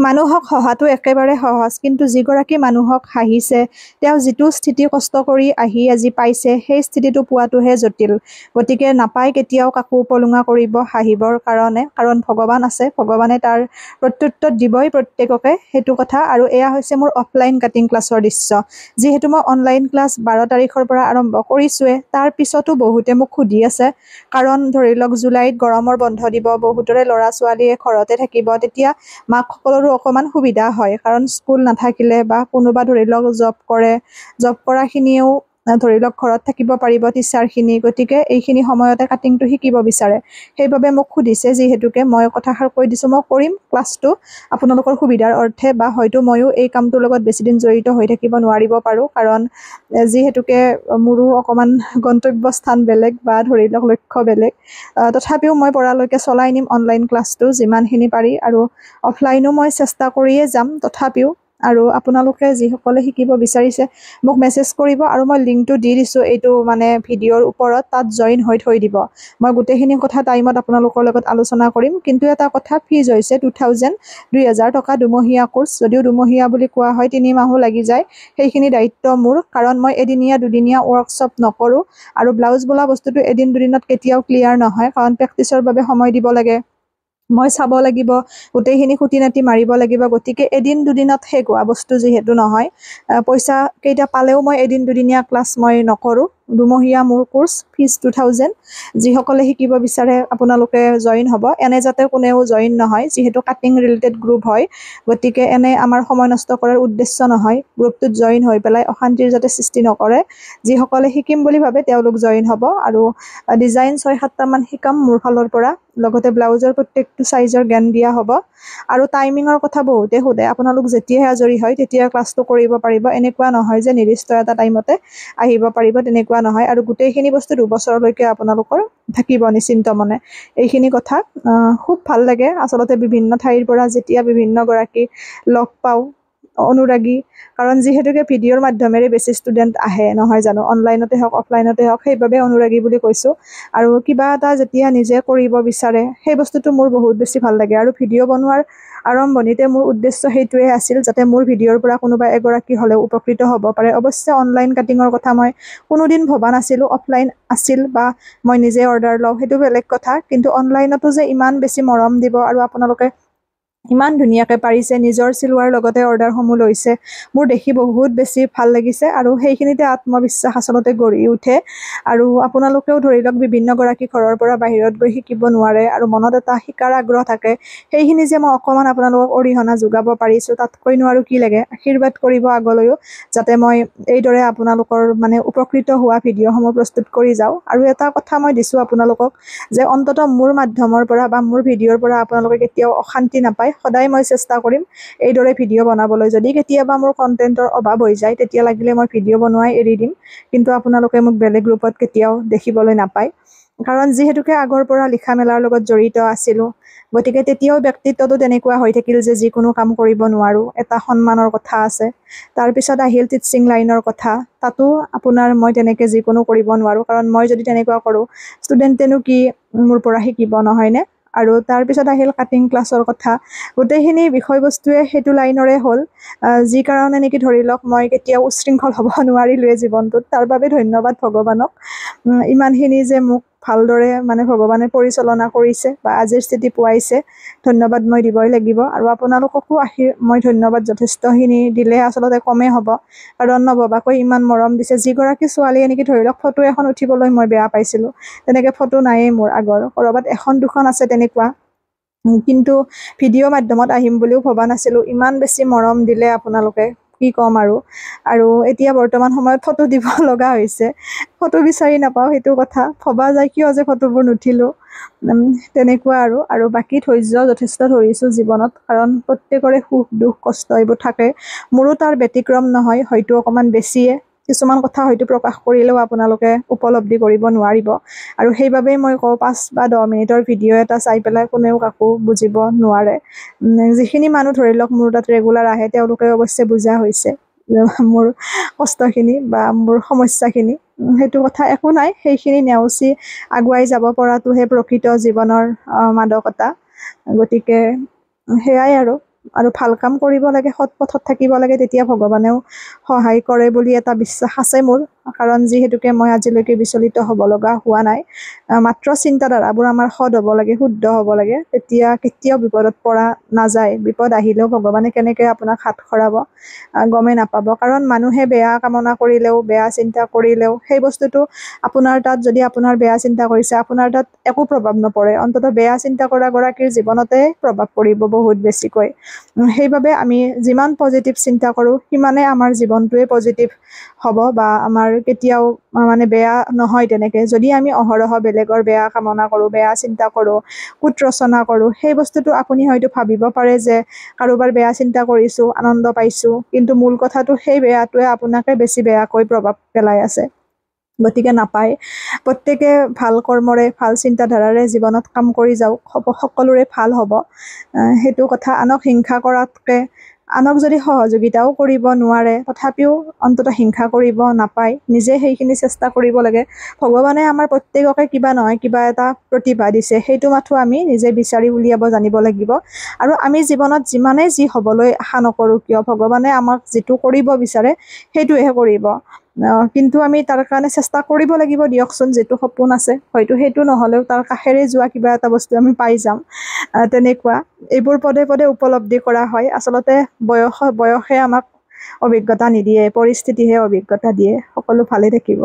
মানুহক হহাটো একেবাৰে সহজ, কিন্তু যিগৰাকী মানুহক হাঁহিছে, তেওঁ যিটো স্থিতি কষ্ট কৰি আহি আজি পাইছে, সেই স্থিতিটো পোৱাটোহে জটিল। গতিকে নাপায় কেতিয়াও কাকো উপলুঙা কৰিব হাঁহিবৰ কাৰণে, কাৰণ ভগৱান আছে, ভগৱানে তাৰ প্ৰত্যুত্তৰ দিবই প্ৰত্যেককে, সেইটো কথা। আৰু এয়া হৈছে মোৰ অফলাইন কাটিং ক্লাছৰ দৃশ্য। যিহেতু মই অনলাইন ক্লাছ 12 তাৰিখৰ পৰা আৰম্ভ কৰিছোৱে, তাৰ পিছতো বহুতে মোক সুধি আছে, কাৰণ ধৰি লওক জুলাইত গৰমৰ বন্ধ দিব, বহুতৰে ল'ৰা ছোৱালীয়ে ঘৰতে থাকিব, তেতিয়া মাকসকলৰো অকণমান সুবিধা হয়, কাৰণ স্কুল নাথাকিলে বা কোনোবা ধৰি লওক জব কৰাখিনিয়েও ধৰি লওক ঘৰত থাকিব পাৰিব টিচাৰখিনি, গতিকে এইখিনি সময়তে কাটিংটো শিকিব বিচাৰে। সেইবাবে মোক সুধিছে, যিহেতুকে মই কথাষাৰ কৈ দিছোঁ, মই কৰিম ক্লাছটো আপোনালোকৰ সুবিধাৰ অৰ্থে, বা হয়তো ময়ো এই কামটোৰ লগত বেছিদিন জড়িত হৈ থাকিব নোৱাৰিব পাৰোঁ, কাৰণ যিহেতুকে মোৰো অকণমান গন্তব্যস্থান বেলেগ বা ধৰি লওক লক্ষ্য বেলেগ। তথাপিও মই পৰালৈকে চলাই নিম অনলাইন ক্লাছটো যিমানখিনি পাৰি, আৰু অফলাইনো মই চেষ্টা কৰিয়ে যাম তথাপিও। আৰু আপোনালোকে যিসকলে শিকিব বিচাৰিছে মোক মেছেজ কৰিব, আৰু মই লিংকটো দি দিছোঁ এইটো মানে ভিডিঅ'ৰ ওপৰত, তাত জইন হৈ থৈ দিব। মই গোটেইখিনি কথা টাইমত আপোনালোকৰ লগত আলোচনা কৰিম, কিন্তু এটা কথা, ফিজ হৈছে 2000 টকা দুমহীয়া কোৰ্চ। যদিও দুমহীয়া বুলি কোৱা হয়, 3 মাহো লাগি যায়, সেইখিনি দায়িত্ব মোৰ, কাৰণ মই এদিনীয়া দুদিনীয়া ৱৰ্কশ্বপ নকৰোঁ, আৰু ব্লাউজ বোলা বস্তুটো এদিন দুদিনত কেতিয়াও ক্লিয়াৰ নহয়, কাৰণ প্ৰেক্টিচৰ বাবে সময় দিব লাগে, মই চাব লাগিব, গোটেইখিনি খুঁটি নাটি মাৰিব লাগিব। গতিকে এদিন দুদিনত শেষ হোৱা বস্তু যিহেতু নহয়, পইচা কেইটা পালেও মই এদিন দুদিনীয়া ক্লাছ মই নকৰোঁ। দুমহীয়া মোৰ কোৰ্চ, ফিজ 2000। যিসকলে শিকিব বিচাৰে আপোনালোকে জইন হ'ব। এনে যাতে কোনেও জইন নহয়, যিহেতু কাটিং ৰিলেটেড গ্ৰুপ হয়, গতিকে এনে আমাৰ সময় নষ্ট কৰাৰ উদ্দেশ্য নহয়। গ্ৰুপটোত জইন হৈ পেলাই অশান্তিৰ যাতে সৃষ্টি নকৰে, যিসকলে শিকিম বুলি ভাবে তেওঁলোক জইন হ'ব। আৰু ডিজাইন 6-7টামান শিকাম মোৰ ফালৰ পৰা, লগতে ব্লাউজৰ প্ৰত্যেকটো চাইজৰ জ্ঞান দিয়া হ'ব। আৰু টাইমিঙৰ কথা বহুতে সোধে, আপোনালোক যেতিয়াই আজৰি হয় তেতিয়া ক্লাছটো কৰিব পাৰিব, এনেকুৱা নহয় যে নিৰ্দিষ্ট এটা টাইমতে আহিব পাৰিব, তেনেকুৱা নহয়। আৰু গোটেইখিনি বস্তু 2 বছৰলৈকে আপোনালোকৰ থাকিব নিশ্চিন্ত মনে। এইখিনি কথা খুব ভাল লাগে আচলতে, বিভিন্ন ঠাইৰ পৰা যেতিয়া বিভিন্ন গৰাকী লগ পাওঁ, অনুৰাগী, কাৰণ যিহেতুকে ভিডিঅ'ৰ মাধ্যমেৰে বেছি ষ্টুডেণ্ট আহে নহয় জানো, অনলাইনতে হওক অফলাইনতে হওক, সেইবাবে অনুৰাগী বুলি কৈছোঁ। আৰু কিবা এটা যেতিয়া নিজে কৰিব বিচাৰে, সেই বস্তুটো মোৰ বহুত বেছি ভাল লাগে। আৰু ভিডিঅ' বনোৱাৰ আৰম্ভণিতে মোৰ উদ্দেশ্য সেইটোৱে আছিল, যাতে মোৰ ভিডিঅ'ৰ পৰা কোনোবা এগৰাকী হ'লেও উপকৃত হ'ব পাৰে। অৱশ্যে অনলাইন কাটিঙৰ কথা মই কোনোদিন ভবা নাছিলোঁ, অফলাইন আছিল বা মই নিজে অৰ্ডাৰ লওঁ, সেইটো বেলেগ কথা, কিন্তু অনলাইনতো যে ইমান বেছি মৰম দিব আৰু আপোনালোকে ইমান ধুনীয়াকৈ পাৰিছে, নিজৰ চিলোৱাৰ লগতে অৰ্ডাৰসমূহ লৈছে, মোৰ দেখি বহুত বেছি ভাল লাগিছে। আৰু সেইখিনিতে আত্মবিশ্বাস আচলতে গঢ়ি উঠে। আৰু আপোনালোকেও ধৰি লওক বিভিন্ন গৰাকী ঘৰৰ পৰা বাহিৰত গৈ শিকিব নোৱাৰে, আৰু মনত এটা শিকাৰ আগ্ৰহ থাকে, সেইখিনি যে মই অকণমান আপোনালোকক অৰিহণা যোগাব পাৰিছোঁ, তাতকৈনো আৰু কি লাগে। আশীৰ্বাদ কৰিব আগলৈও, যাতে মই এইদৰে আপোনালোকৰ মানে উপকৃত হোৱা ভিডিঅ'সমূহ প্ৰস্তুত কৰি যাওঁ। আৰু এটা কথা মই দিছোঁ আপোনালোকক, যে অন্ততঃ মোৰ মাধ্যমৰ পৰা বা মোৰ ভিডিঅ'ৰ পৰা আপোনালোকে কেতিয়াও অশান্তি নাপায়। সদায় মই চেষ্টা কৰিম এইদৰে ভিডিঅ' বনাবলৈ। যদি কেতিয়াবা মোৰ কণ্টেণ্টৰ অভাৱ হৈ যায়, তেতিয়া লাগিলে মই ভিডিঅ' বনোৱাই এৰি দিম, কিন্তু আপোনালোকে মোক বেলেগ গ্ৰুপত কেতিয়াও দেখিবলৈ নাপায়, কাৰণ যিহেতুকে আগৰ পৰা লিখা মেলাৰ লগত জড়িত আছিলোঁ, গতিকে তেতিয়াও ব্যক্তিত্বটো তেনেকুৱা হৈ থাকিল যে যিকোনো কাম কৰিব নোৱাৰোঁ, এটা সন্মানৰ কথা আছে। তাৰপিছত আহিল টিচিং লাইনৰ কথা, তাতো আপোনাৰ মই তেনেকৈ যিকোনো কৰিব নোৱাৰোঁ, কাৰণ মই যদি তেনেকুৱা কৰোঁ, ষ্টুডেণ্টেনো কি মোৰ পৰা শিকিব, নহয়নে? আৰু তাৰপিছত আহিল কাটিং ক্লাছৰ কথা। গোটেইখিনি বিষয়বস্তুৱে সেইটো লাইনৰে হ'ল, যি কাৰণে নেকি ধৰি লওক মই কেতিয়াও উচ্ছৃংখল হ'ব নোৱাৰিলোৱে জীৱনটোত। তাৰ বাবে ধন্যবাদ ভগৱানক, ইমানখিনি যে মোক ভালদৰে মানে ভগৱানে পৰিচালনা কৰিছে বা আজিৰ স্থিতি পোৱাইছে, ধন্যবাদ মই দিবই লাগিব। আৰু আপোনালোককো মই ধন্যবাদ যথেষ্টখিনি দিলে আচলতে কমেই হ'ব, কাৰণ নভবাকৈ ইমান মৰম দিছে। যিগৰাকী ছোৱালীয়ে নেকি ধৰি লওক ফটো এখন উঠিবলৈ মই বেয়া পাইছিলোঁ, তেনেকৈ ফটো নায়েই মোৰ আগৰ, ক'ৰবাত 1-2খন আছে তেনেকুৱা, কিন্তু ভিডিঅ' মাধ্যমত আহিম বুলিও ভবা নাছিলোঁ। ইমান বেছি মৰম দিলে আপোনালোকে, কি ক'ম আৰু। আৰু এতিয়া বৰ্তমান সময়ত ফটো দিব লগা হৈছে, ফটো বিচাৰি নাপাওঁ, সেইটো কথা ভবা যায়, কিয় যে ফটোবোৰ নুঠিলোঁ, তেনেকুৱা। আৰু বাকী ধৈৰ্য যথেষ্ট ধৰিছোঁ জীৱনত, কাৰণ প্ৰত্যেকৰে সুখ দুখ কষ্ট এইবোৰ থাকে, মোৰো তাৰ ব্যতিক্ৰম নহয়, হয়তো অকণমান বেছিয়ে। কিছুমান কথা হয়তো প্ৰকাশ কৰিলেও আপোনালোকে উপলব্ধি কৰিব নোৱাৰিব, আৰু সেইবাবেই মই কওঁ 5 বা 10 মিনিটৰ ভিডিঅ' এটা চাই পেলাই কোনেও কাকো বুজিব নোৱাৰে। যিখিনি মানুহ ধৰি লওক মোৰ তাত ৰেগুলাৰ আহে, তেওঁলোকে অৱশ্যে বুজা হৈছে মোৰ কষ্টখিনি বা মোৰ সমস্যাখিনি, সেইটো কথা একো নাই। সেইখিনি নেওচি আগুৱাই যাব পৰাটোহে প্ৰকৃত জীৱনৰ মাদকতা। গতিকে সেয়াই আৰু। আৰু ভাল কাম কৰিব লাগে, সৎ পথত থাকিব লাগে, তেতিয়া ভগৱানেও সহায় কৰে বুলি এটা বিশ্বাস আছে মোৰ। কাৰণ যিহেতুকে মই আজিলৈকে বিচলিত হ'ব লগা হোৱা নাই। মাত্ৰ চিন্তাধাৰাবোৰ আমাৰ সৎ হ'ব লাগে, শুদ্ধ হ'ব লাগে, তেতিয়া কেতিয়াও বিপদত পৰা নাযায়। বিপদ আহিলেও ভগৱানে কেনেকৈ আপোনাক হাত সৰাব গমেই নাপাব। কাৰণ মানুহে বেয়া কামনা কৰিলেও, বেয়া চিন্তা কৰিলেও সেই বস্তুটো আপোনাৰ তাত, যদি আপোনাৰ বেয়া চিন্তা কৰিছে, আপোনাৰ তাত একো প্ৰভাৱ নপৰে। অন্ততঃ বেয়া চিন্তা কৰা গৰাকীৰ জীৱনতে প্ৰভাৱ পৰিব বহুত বেছিকৈ। সেইবাবে আমি যিমান পজিটিভ চিন্তা কৰোঁ সিমানে আমাৰ জীৱনটোৱে পজিটিভ হ'ব, বা আমাৰ কেতিয়াও মানে বেয়া নহয় তেনেকৈ। যদি আমি অহৰহ বেলেগৰ বেয়া কামনা কৰোঁ, বেয়া চিন্তা কৰোঁ, কুট ৰচনা কৰোঁ, সেই বস্তুটো আপুনি হয়তো ভাবিব পাৰে যে কাৰোবাৰ বেয়া চিন্তা কৰিছোঁ, আনন্দ পাইছোঁ, কিন্তু মূল কথাটো সেই বেয়াটোৱে আপোনাকে বেছি বেয়াকৈ প্ৰভাৱ পেলাই আছে। গতিকে নাপায়, প্ৰত্যেকে ভাল কৰ্মৰে, ভাল চিন্তাধাৰাৰে জীৱনত কাম কৰি যাওক, সকলোৰে ভাল হ'ব। সেইটো কথা। আনক হিংসা কৰাতকৈ, আনক যদি সহযোগিতাও কৰিব নোৱাৰে তথাপিও অন্ততঃ হিংসা কৰিব নাপায়, নিজে সেইখিনি চেষ্টা কৰিব লাগে। ভগৱানে আমাৰ প্ৰত্যেককে কিবা নহয় কিবা এটা প্ৰতিভা দিছে, সেইটো মাথো আমি নিজে বিচাৰি উলিয়াব জানিব লাগিব। আৰু আমি জীৱনত যিমানেই যি হ'বলৈ আশা নকৰোঁ কিয়, ভগৱানে আমাক যিটো কৰিব বিচাৰে সেইটোহে কৰিব। কিন্তু আমি তাৰ কাৰণে চেষ্টা কৰিব লাগিব দিয়কচোন। যিটো সপোন আছে হয়তো সেইটো নহ'লেও তাৰ কাষেৰে যোৱা কিবা এটা বস্তু আমি পাই যাম, তেনেকুৱা। এইবোৰ পদে পদে উপলব্ধি কৰা হয়। আচলতে বয়সে আমাক অভিজ্ঞতা নিদিয়ে, পৰিস্থিতিহে অভিজ্ঞতা দিয়ে। সকলো ভালে থাকিব।